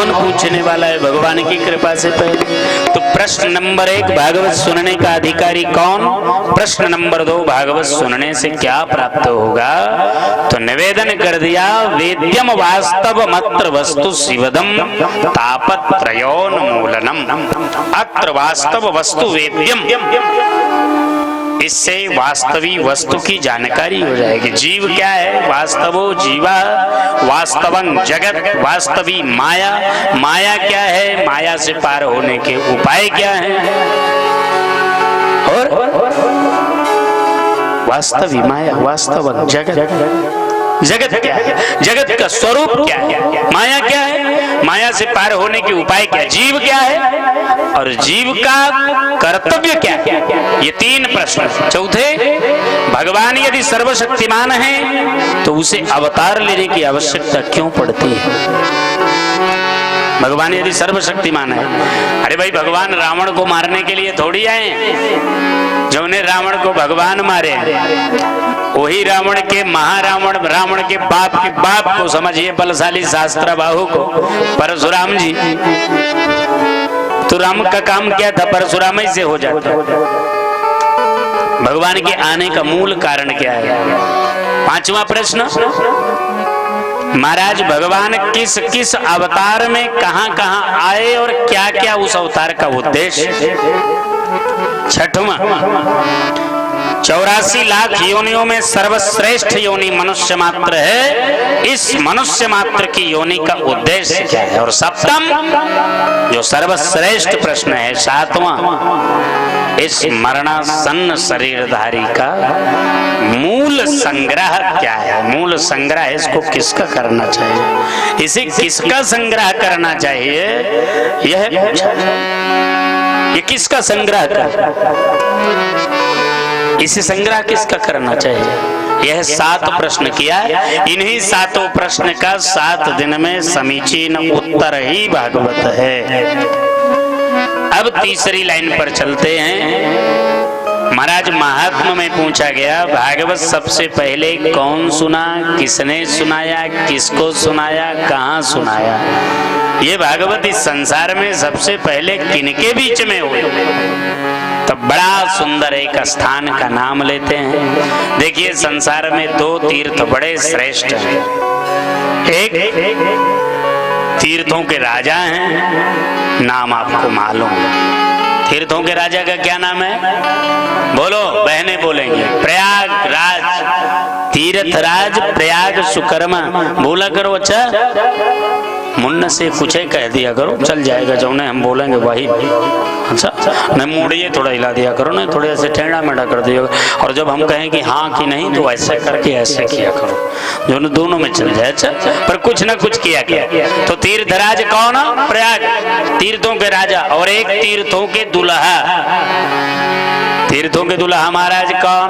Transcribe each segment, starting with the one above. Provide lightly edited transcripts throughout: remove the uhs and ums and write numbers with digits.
कौन पूछने वाला है भगवान की कृपा से पहले। तो प्रश्न नंबर 1 भागवत सुनने का अधिकारी कौन, प्रश्न नंबर 2 भागवत सुनने से क्या प्राप्त होगा। तो निवेदन कर दिया, वेद्यम वास्तव मत्र वस्तु शिवदम तापत्रयोन्मूलनम। अत्र वास्तव वस्तु वेद्यम, इससे वास्तविक वस्तु की जानकारी हो जाएगी। जीव क्या है, वास्तवो जीवा, वास्तवं जगत, वास्तवी माया, माया क्या है, माया से पार होने के उपाय क्या हैं, और वास्तवी माया, वास्तवं जगत, जगत क्या है, जगत का स्वरूप क्या है, माया क्या है, माया से पार होने के उपाय क्या, जीव क्या है और जीव का कर्तव्य क्या है। ये 3 प्रश्न। चौथे, भगवान यदि सर्वशक्तिमान है तो उसे अवतार लेने की आवश्यकता क्यों पड़ती है। भगवान यदि सर्वशक्तिमान है, अरे भाई भगवान रावण को मारने के लिए थोड़ी आए, जो उन्हें रावण को भगवान मारे वही रावण के महारावण, रावण के बाप को समझिए, बलशाली शास्त्र बाहु को, परशुराम जी। तो राम का काम क्या था, परशुराम ही से हो जाता। भगवान के आने का मूल कारण क्या है। 5वां प्रश्न, महाराज भगवान किस किस अवतार में कहां कहां आए और क्या क्या उस अवतार का उद्देश्य। 6वां, 84 लाख योनियों में सर्वश्रेष्ठ योनि मनुष्य मात्र है, इस मनुष्य मात्र की योनि का उद्देश्य क्या है। और 7वां, जो सर्वश्रेष्ठ प्रश्न है, 7वां, इस मरणासन्न शरीरधारी का मूल संग्रह क्या है। मूल संग्रह इसको किसका करना चाहिए, इसे किसका संग्रह करना चाहिए, यह पूछा। ये किसका संग्रह कर, इसे संग्रह किसका करना चाहिए। यह 7 प्रश्न किया। इन्हीं 7 प्रश्न का 7 दिन में समीचीन उत्तर ही भागवत है। अब तीसरी लाइन पर चलते हैं। महाराज महात्मा में पूछा गया, भागवत सबसे पहले कौन सुना, किसने सुनाया, किसको सुनाया, कहाँ सुनाया। ये भागवत इस संसार में सबसे पहले किनके बीच में हुई। तो बड़ा सुंदर एक स्थान का नाम लेते हैं। देखिए संसार में 2 तीर्थ बड़े श्रेष्ठ हैं। एक तीर्थों के राजा हैं, नाम आपको मालूम। तीर्थों के राजा का क्या नाम है, बोलो, बहनें बोलेंगे। प्रयागराज, तीर्थराज प्रयाग सुकर्मा, बोला करो। अच्छा, मुन्ना से कुछ कह दिया करो, चल जाएगा, जो ने हम बोलेंगे वही। अच्छा, न मुड़िए, थोड़ा हिला दिया करो ना, थोड़े ऐसे टेढ़ा मेढ़ा कर दिया। और जब हम कहें कि हाँ कि नहीं तो ऐसे करके ऐसे किया करो, जो न दोनों में चल जाए। अच्छा, पर कुछ ना कुछ किया क्या। तो तीर्थराज कौन, प्रयाग, तीर्थों के राजा। और एक तीर्थों के दुल्हा, तीर्थों के दुल्हा महाराज कौन,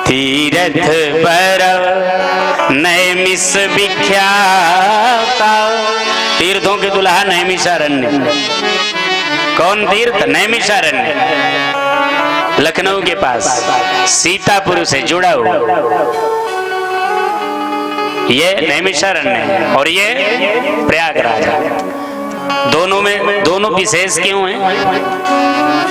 तीर्थ पर नैमिष विख्याता। तीर्थों के दुल्हा नैमिषारण्य। कौन तीर्थ, नैमिषारण्य, लखनऊ के पास, सीतापुर से जुड़ा हुआ ये नैमिषारण्य है, और ये प्रयागराज है। दोनों विशेष क्यों हैं,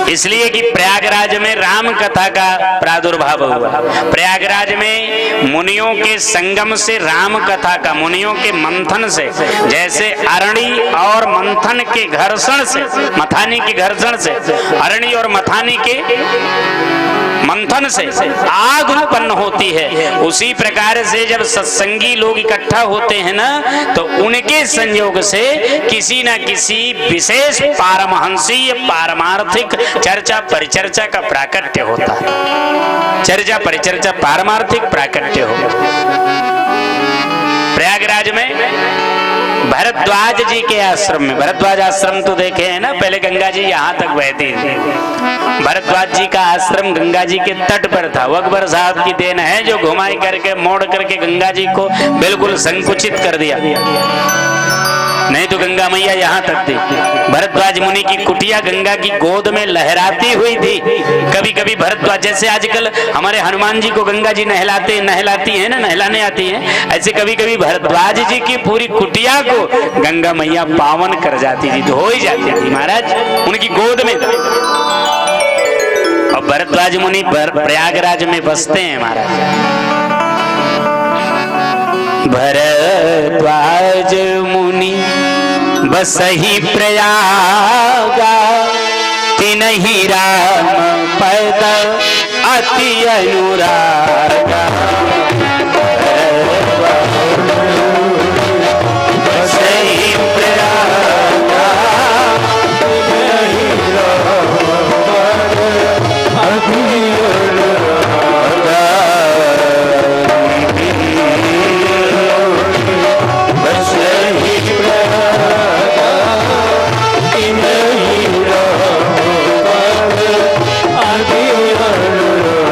इसलिए कि प्रयागराज में राम कथा का प्रादुर्भाव हुआ। प्रयागराज में मुनियों के संगम से राम कथा का, मुनियों के मंथन से, जैसे अरणी और मंथन के घर्षण से, मथानी के घर्षण से, अरणी और मथानी के मंथन से आग उत्पन्न होती है, उसी प्रकार से जब सत्संगी लोग इकट्ठा होते हैं ना, तो उनके संयोग से किसी न किसी विशेष पारमहंसीय पारमार्थिक चर्चा परिचर्चा का प्राकट्य होता है। चर्चा परिचर्चा पारमार्थिक प्राकट्य हो। प्रयागराज में भरद्वाज जी के आश्रम में, भरद्वाज आश्रम तो देखे हैं ना, पहले गंगा जी यहाँ तक बहती थी। भरद्वाज जी का आश्रम गंगा जी के तट पर था। वो अकबर साहब की देन है जो घुमाई करके मोड़ करके गंगा जी को बिल्कुल संकुचित कर दिया। नहीं तो गंगा मैया यहाँ तक थी। भरद्वाज मुनि की कुटिया गंगा की गोद में लहराती हुई थी। कभी कभी भरद्वाज, जैसे आजकल हमारे हनुमान जी को गंगा जी नहलाती हैं ना, नहलाने आती हैं, ऐसे कभी कभी भरद्वाज जी की पूरी कुटिया को गंगा मैया पावन कर जाती थी, धो ही जाती थी महाराज, उनकी गोद में था। और भरद्वाज मुनि प्रयागराज में बसते हैं महाराज। भरद्वाज मुनि बसहि प्रयागा, तिनहि राम पद अति अनुरागा। बसहि प्रयागा, तिनहि राम पद अति अनुरागा।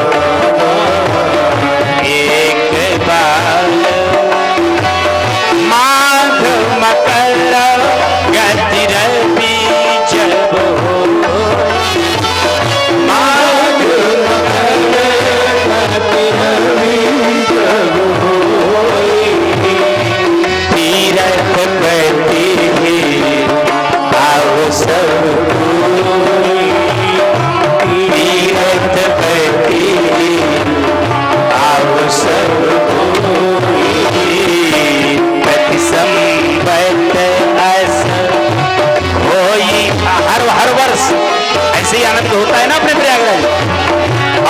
होता है ना अपने प्रयागराज,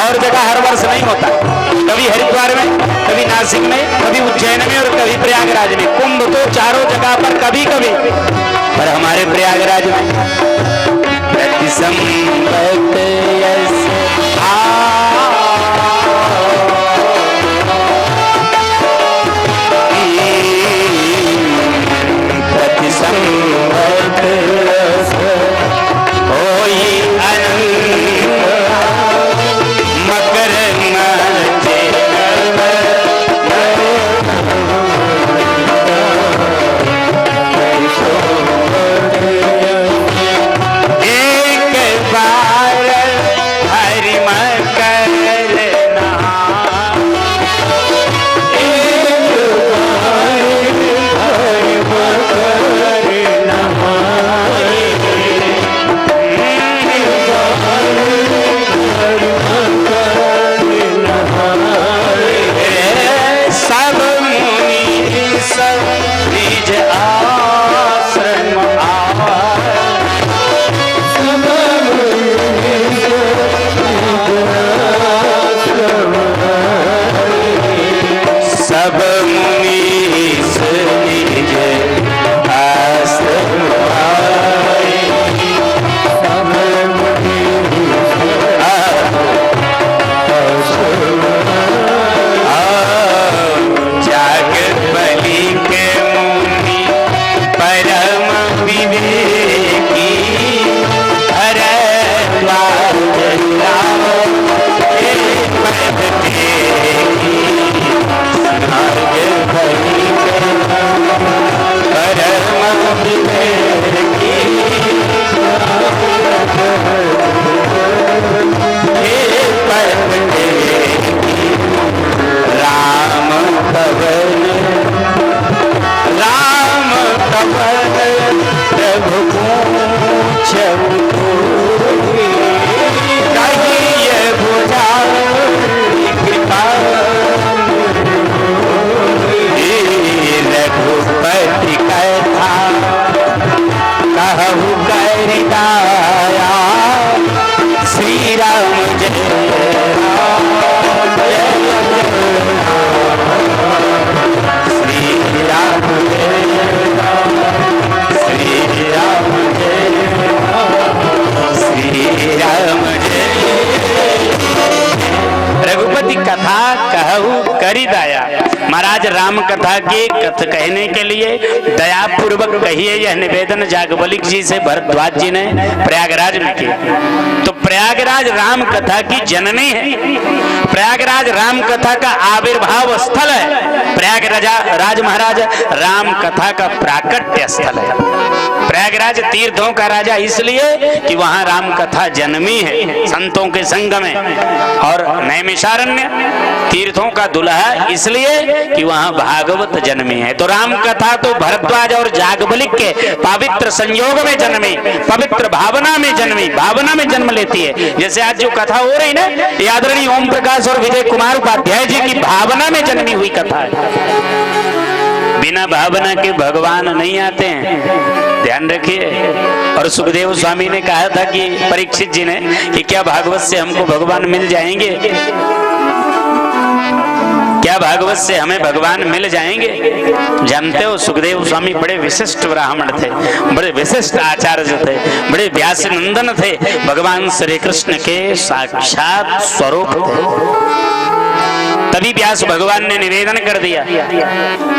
और जगह हर वर्ष नहीं होता। कभी हरिद्वार में, कभी नासिक में, कभी उज्जैन में और कभी प्रयागराज में। कुंभ तो चारों जगह पर कभी कभी, पर हमारे प्रयागराज में प्रति संपत प्रति संपत महाराज राम कथा के अर्थ कहने के लिए दयापूर्वक कहिए यह निवेदन जागबलिक जी से भरद्वाज जी ने प्रयागराज में किया। तो प्रयागराज राम कथा की जननी है, प्रयागराज राम कथा का आविर्भाव स्थल है, प्रयागराज महाराज राम कथा का प्राकट्य स्थल है। प्रयागराज तीर्थों का राजा इसलिए कि वहां राम कथा जन्मी है संतों के संग में, और नैमिषारण्य तीर्थों का दुल्हा इसलिए कि वहां भागवत जन्मी है। तो राम कथा तो भरद्वाज और जागबलिक के पवित्र संयोग में जन्मी, पवित्र भावना में जन्मी, भावना में जन्म लेती है। जैसे आज जो कथा हो रही ना, ये आदरणीय ओम प्रकाश और विजय कुमार उपाध्याय जी की भावना में जन्मी हुई कथा है। बिना भावना के भगवान नहीं आते हैं, ध्यान रखिए। और सुखदेव स्वामी ने कहा था कि परीक्षित जी ने कि क्या भागवत से हमको भगवान मिल जाएंगे, क्या भागवत से हमें भगवान मिल जाएंगे। जानते हो सुखदेव स्वामी बड़े विशिष्ट ब्राह्मण थे, बड़े विशिष्ट आचार्य थे, बड़े व्यास नंदन थे, भगवान श्री कृष्ण के साक्षात स्वरूप थे। तभी व्यास भगवान ने निवेदन कर दिया,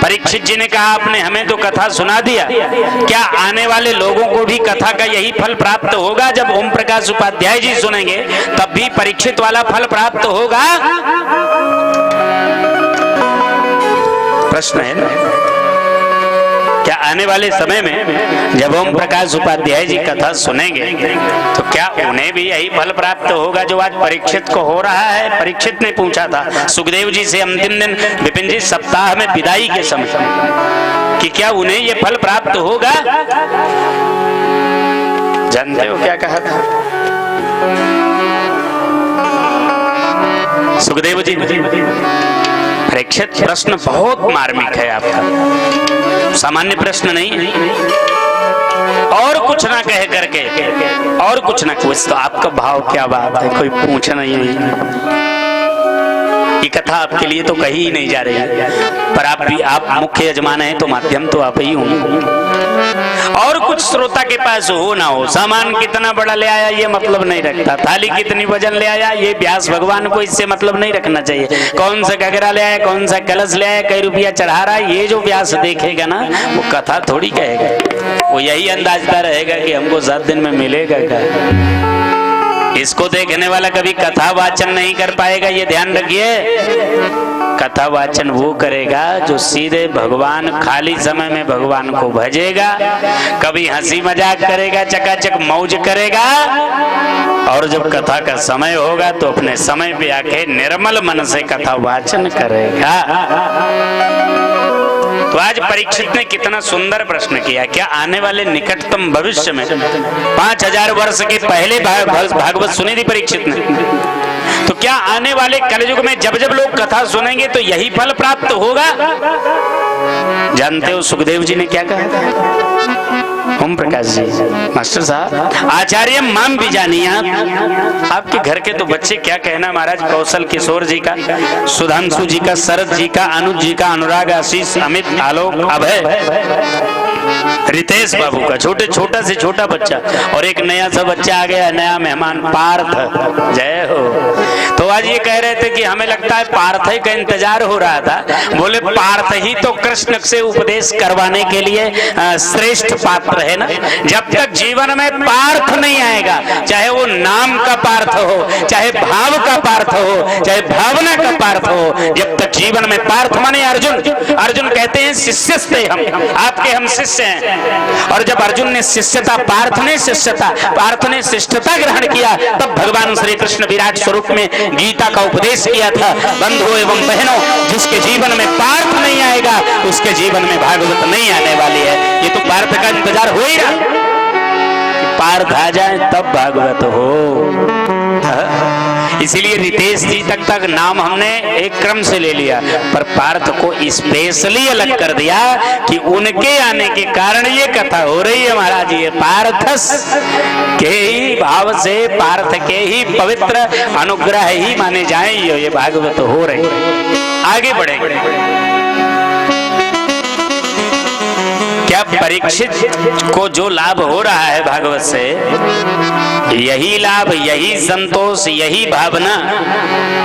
परीक्षित जी ने कहा आपने हमें तो कथा सुना दिया, क्या आने वाले लोगों को भी कथा का यही फल प्राप्त होगा? जब ओम प्रकाश उपाध्याय जी सुनेंगे तब भी परीक्षित वाला फल प्राप्त होगा? प्रश्न है ना। क्या आने वाले समय में जब ओम प्रकाश उपाध्याय जी कथा सुनेंगे तो क्या उन्हें भी यही फल प्राप्त होगा जो आज परीक्षित को हो रहा है? परीक्षित ने पूछा था सुखदेव जी से अंतिम दिन विपिन जी सप्ताह में विदाई के समय कि क्या उन्हें ये फल प्राप्त होगा? जानते हो क्या कहा था सुखदेव जी? परीक्षित प्रश्न बहुत मार्मिक है आपका, सामान्य प्रश्न नहीं है। और कुछ ना कह करके, और कुछ ना कुछ, तो आपका भाव क्या बात है, कोई पूछ नहीं है। ये कथा आपके लिए तो कही ही नहीं जा रही है, पर आप मुख्य यजमान हैं तो माध्यम तो आप ही होंगे। और कुछ श्रोता के पास हो ना हो, सामान कितना बड़ा ले आया ये मतलब नहीं रखता, थाली कितनी वजन ले आया ये व्यास भगवान को इससे मतलब नहीं रखना चाहिए, कौन सा घगरा ले आया, कौन सा कलश ले आया, कई रुपया चढ़ा रहा है, ये जो व्यास देखेगा ना वो कथा थोड़ी कहेगा, वो यही अंदाजता रहेगा कि हमको 7 दिन में मिलेगा क्या। इसको देखने वाला कभी कथा वाचन नहीं कर पाएगा, ये ध्यान रखिए। कथा वाचन वो करेगा जो सीधे भगवान, खाली समय में भगवान को भजेगा, कभी हंसी मजाक करेगा, चकाचक मौज करेगा, और जब कथा का समय होगा तो अपने समय पे आके निर्मल मन से कथा वाचन करेगा। तो आज परीक्षित ने कितना सुंदर प्रश्न किया, क्या आने वाले निकटतम भविष्य में 5000 वर्ष के पहले भागवत सुनी थी परीक्षित ने, तो क्या आने वाले कलयुग में जब जब लोग कथा सुनेंगे तो यही फल प्राप्त होगा? जानते हो सुखदेव जी ने क्या कहा? ओम प्रकाश जी मास्टर साहब, आचार्य माम भी जानिए, आपके घर के तो बच्चे क्या कहना महाराज, कौशल किशोर जी का, सुधांशु जी का, शरद जी का, अनुज जी का, अनुराग, आशीष, अमित, आलोक, अभय, रितेश बाबू का, छोटा से छोटा बच्चा, और एक नया सा बच्चा आ गया, नया मेहमान पार्थ, जय हो। तो आज ये कह रहे थे कि हमें लगता है पार्थ का इंतजार हो रहा था। बोले पार्थ ही तो कृष्ण से उपदेश करवाने के लिए श्रेष्ठ पात्र है ना। जब तक जीवन में पार्थ नहीं आएगा, चाहे वो नाम का पार्थ हो, चाहे भाव का पार्थ हो, चाहे भावना का पार्थ हो, जब तक जीवन में पार्थ माने अर्जुन कहते हैं शिष्य थे हम, आपके हम शिष्य हैं। और जब अर्जुन ने शिष्यता, पार्थ ने शिष्टता ग्रहण किया, तब भगवान श्री कृष्ण विराट स्वरूप में गीता का उपदेश किया था। बंधुओं एवं बहनों, जिसके जीवन में पार्थ नहीं आएगा उसके जीवन में भागवत नहीं आने वाली है। ये तो पार्थ का इंतजार हो ही रहा, पार्थ आ जाए तब भागवत हो। इसीलिए रितेश जी तक नाम हमने एक क्रम से ले लिया, पर पार्थ को स्पेशली अलग कर दिया कि उनके आने के कारण ये कथा हो रही है महाराज। ये पार्थस के ही भाव से, पार्थ के ही पवित्र अनुग्रह ही माने जाए ये भागवत हो रही। आगे बढ़े, क्या परीक्षित को जो लाभ हो रहा है भागवत से, यही लाभ, यही संतोष, यही भावना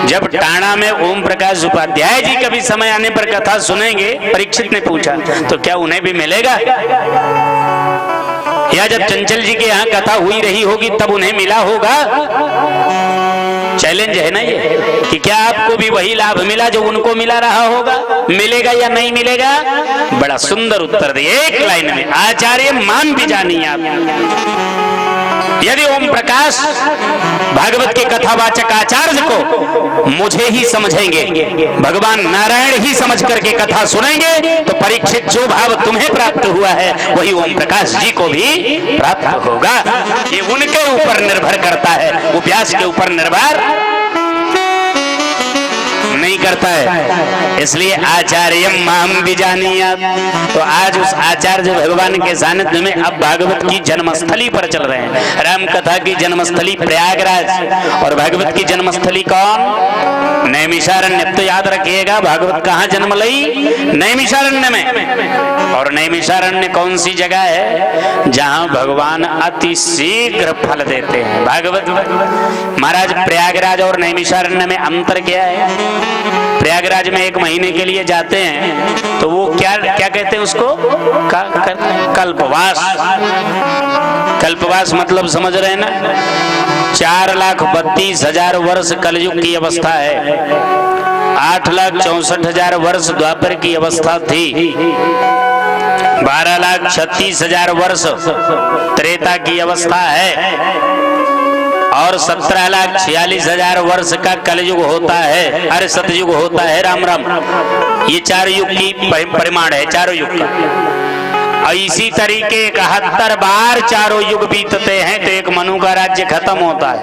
जब टाणा में ओम प्रकाश उपाध्याय जी कभी समय आने पर कथा सुनेंगे, परीक्षित ने पूछा, तो क्या उन्हें भी मिलेगा? या जब चंचल जी के यहाँ कथा हुई रही होगी तब उन्हें मिला होगा? चैलेंज है ना ये, कि क्या आपको भी वही लाभ मिला जो उनको मिला रहा होगा? मिलेगा या नहीं मिलेगा? बड़ा सुंदर उत्तर दिए एक लाइन में, आचार्य मान भी जानिए आप। यदि ओम प्रकाश भागवत के कथावाचक आचार्य को मुझे ही समझेंगे, भगवान नारायण ही समझ करके कथा सुनेंगे, तो परीक्षित जो भाव तुम्हें प्राप्त हुआ है वही ओम प्रकाश जी को भी प्राप्त होगा। ये उनके ऊपर निर्भर करता है, वो व्यास के ऊपर निर्भर नहीं करता है। इसलिए आचार्य माम बीजानीयात। तो आज उस आचार्य भगवान के सानिध्य में अब भागवत की जन्मस्थली पर चल रहे हैं। राम कथा की जन्मस्थली प्रयागराज और भागवत की जन्मस्थली कौन? नैमिषारण्य। तो याद रखिएगा भागवत कहाँ जन्म लई? नैमिषारण्य में। और नैमिषारण्य कौन सी जगह है? जहां भगवान अति शीघ्र फल देते हैं। भागवत महाराज प्रयागराज और नैमिषारण्य में अंतर क्या है? प्रयागराज में 1 महीने के लिए जाते हैं तो वो क्या कहते हैं उसको? कल्पवास। कल्पवास मतलब समझ रहे हैं ना? 4,32,000 वर्ष कलयुग की अवस्था है, 8,64,000 वर्ष द्वापर की अवस्था थी, 12,36,000 वर्ष त्रेता की अवस्था है, और 17,46,000 वर्ष का कलयुग होता है, अरे सतयुग होता है। राम राम। ये 4 युग की परिमाण है, चारों युग का। और इसी तरीके 71 बार चारों युग बीतते हैं तो एक मनु का राज्य खत्म होता है।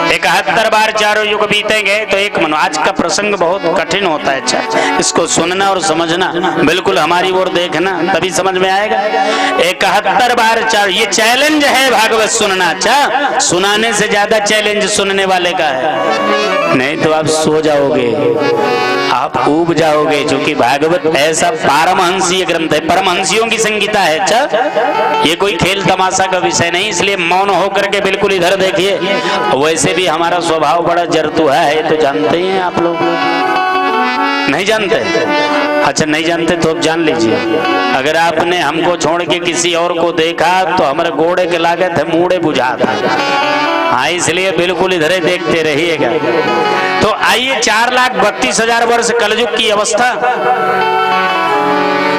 71 बार चारों युग बीतेंगे तो एक मनु। आज का प्रसंग बहुत कठिन होता है, अच्छा इसको सुनना और समझना, बिल्कुल हमारी ओर देखना तभी समझ में आएगा। 71 बार चार, ये चैलेंज है भागवत सुनना। अच्छा, सुनाने से ज्यादा चैलेंज सुनने वाले का है, नहीं तो आप सो जाओगे, आप ऊब जाओगे। क्योंकि भागवत ऐसा पारमहंसीय ग्रंथ है, परमहंसियों की संगीता है। अच्छा, ये कोई खेल तमाशा का विषय नहीं, इसलिए मौन होकर के बिल्कुल इधर देखिए। वैसे भी हमारा स्वभाव बड़ा जरतुहा है, तो जानते ही हैं आप लोग। नहीं जानते? अच्छा नहीं जानते तो अब जान लीजिए। अगर आपने हमको छोड़ के किसी और को देखा तो हमारे घोड़े के लागत है मूड़े बुझा था। हाँ, इसलिए बिल्कुल इधर देखते रहिएगा। तो आइए, 4,32,000 वर्ष कलयुग की अवस्था,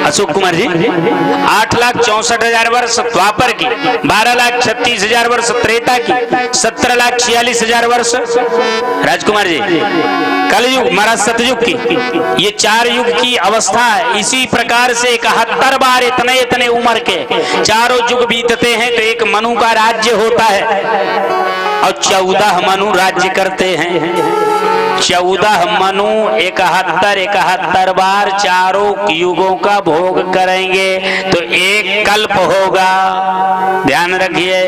अशोक कुमार जी, 8,64,000 वर्ष द्वापर की, 12,36,000 वर्ष त्रेता की, 17,46,000 वर्ष राजकुमार जी कलयुग महाराज सतयुग की। ये 4 युग की अवस्था है। इसी प्रकार से 71 बार इतने उम्र के चारों युग बीतते हैं तो एक मनु का राज्य होता है और 14 मनु राज्य करते हैं। 14 मनु 71 बार चारों युगों का भोग करेंगे तो एक कल्प होगा। ध्यान रखिए,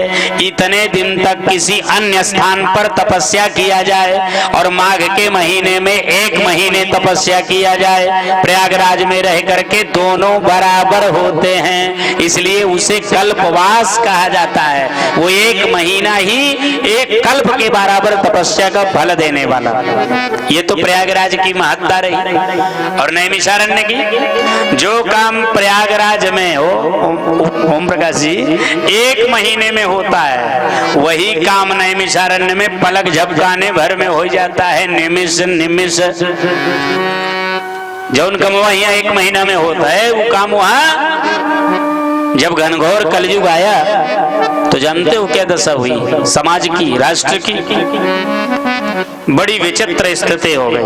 इतने दिन तक किसी अन्य स्थान पर तपस्या किया जाए और माघ के महीने में 1 महीने तपस्या किया जाए, प्रयागराज में रह करके दोनों बराबर होते हैं, इसलिए उसे कल्पवास कहा जाता है। वो 1 महीना ही एक कल्प के बराबर तपस्या का फल देने वाला। ये तो प्रयागराज की महत्ता रही। और नैमिषारण्य की, जो काम प्रयागराज में हो ओम प्रकाश जी 1 महीने में होता है, वही काम नैमिषारण्य में पलक झपकाने भर में हो जाता है। निमिष जो उनका वहीं 1 महीना में होता है, वो काम वहां। जब घनघोर कलयुग आया तो जानते हो क्या दशा हुई समाज की, राष्ट्र की? बड़ी विचित्र स्थिति हो गई।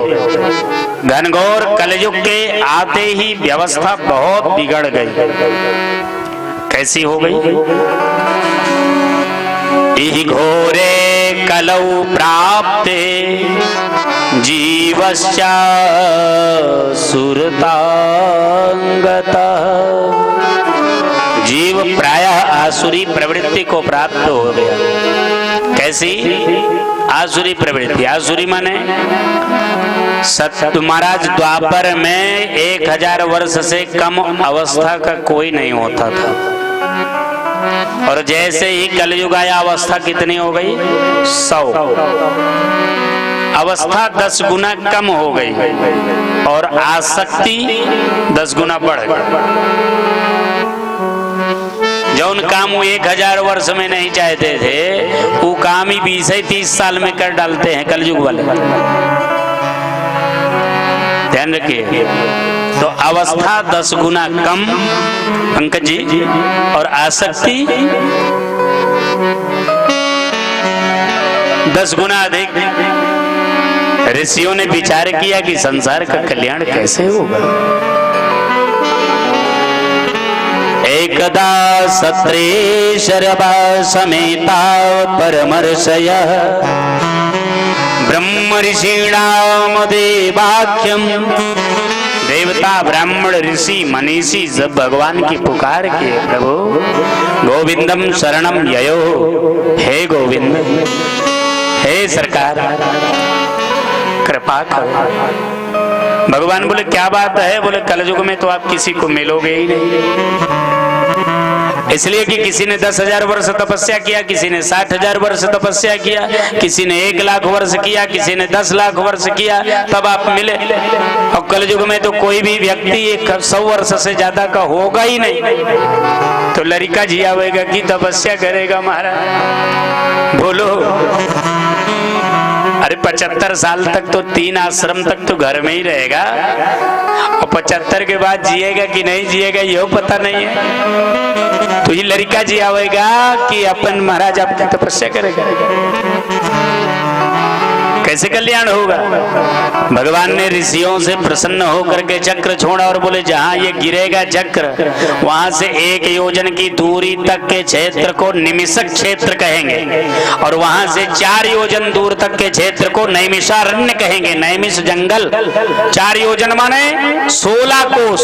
घनघोर कलयुग के आते ही व्यवस्था बहुत बिगड़ गई। कैसी हो गई? इहि घोरे कलौ प्राप्ते जीवस्य सुरतांगतः। जीव प्रायः आसुरी प्रवृत्ति को प्राप्त हो गया। कैसी? आसुरी प्रवृत्ति। आसुरी माने महाराज द्वापर में 1000 वर्ष से कम अवस्था का कोई नहीं होता था, और जैसे ही कलयुग आया अवस्था कितनी हो गई? 100। अवस्था 10 गुना कम हो गई और आसक्ति 10 गुना बढ़ गई। जौन काम वो 1000 वर्ष में नहीं चाहते थे, वो काम ही 20-30 साल में कर डालते हैं कलयुग वाले। ध्यान रखिए। तो अवस्था 10 गुना कम पंकज जी, और आसक्ति 10 गुना अधिक। ऋषियों ने विचार किया कि संसार का कल्याण कैसे होगा। एकदा सत्रे शरभा समेता परमर्षय ब्रह्म ऋषीणाम देवाख्यम। देवता ब्राह्मण ऋषि मनीषी सब भगवान की पुकार किए, प्रभु गोविंदम शरणम ययो, हे गोविंद, हे सरकार कृपा करो। भगवान बोले क्या बात है? बोले कलयुग में तो आप किसी को मिलोगे ही नहीं, इसलिए कि किसी ने 10,000 वर्ष तपस्या किया, किसी ने 60,000 वर्ष तपस्या किया, किसी ने 1 लाख वर्ष किया, किसी ने 10 लाख वर्ष किया, तब आप मिले। और कलयुग में तो कोई भी व्यक्ति 100 वर्ष से ज्यादा का होगा ही नहीं। तो लड़का जी आवेगा कि तपस्या करेगा महाराज? बोलो। अरे 75 साल तक तो 3 आश्रम तक तो घर में ही रहेगा, और 75 के बाद जिएगा कि नहीं जिएगा यह पता नहीं है। तो ये लड़का जी आवेगा कि अपन महाराज आपकी तपस्या करेगा? कैसे कल्याण होगा? भगवान ने ऋषियों से प्रसन्न होकर के चक्र छोड़ा और बोले जहां ये गिरेगा चक्र, वहां से 1 योजन की दूरी तक के क्षेत्र को निमिषक क्षेत्र कहेंगे, और वहां से 4 योजन दूर तक के क्षेत्र को नैमिषारण्य कहेंगे। नैमिष जंगल। 4 योजन माने 16 कोस।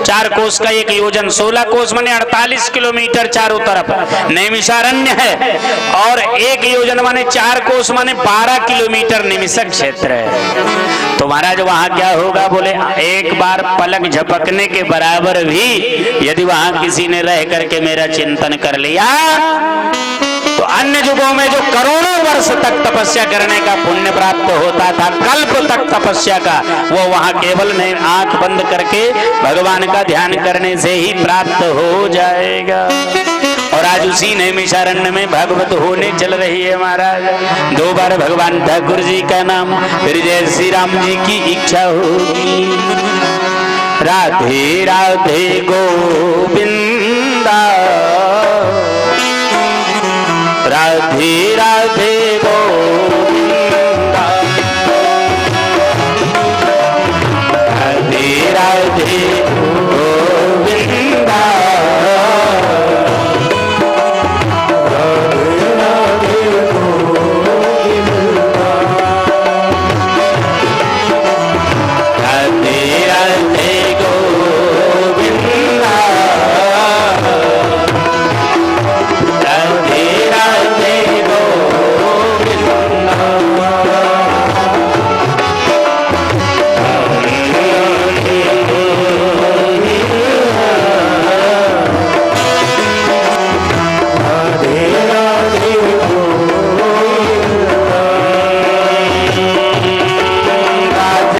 4 कोस का 1 योजन, 16 कोस माने 48 किलोमीटर चारों तरफ नैमिषारण्य है। और 1 योजन माने 4 कोस माने 12 किलोमीटर निमिषक क्षेत्र है। तो महाराज वहां क्या होगा? बोले एक बार पलक झपकने के बराबर भी यदि वहां किसी ने रह करके मेरा चिंतन कर लिया, तो अन्य युगों में जो करोड़ों वर्ष तक तपस्या करने का पुण्य प्राप्त होता था, कल्प तक तपस्या का, वो वहां केवल नहीं आंख बंद करके भगवान का ध्यान करने से ही प्राप्त हो जाएगा। और आज उसी नैमिषारण्य में भागवत होने चल रही है महाराज। 2 बार भगवान ठाकुर जी का नाम, फिर जय श्री राम जी की इच्छा होगी। राधे राधे गोविंदा, राधे राधे गोविंदा।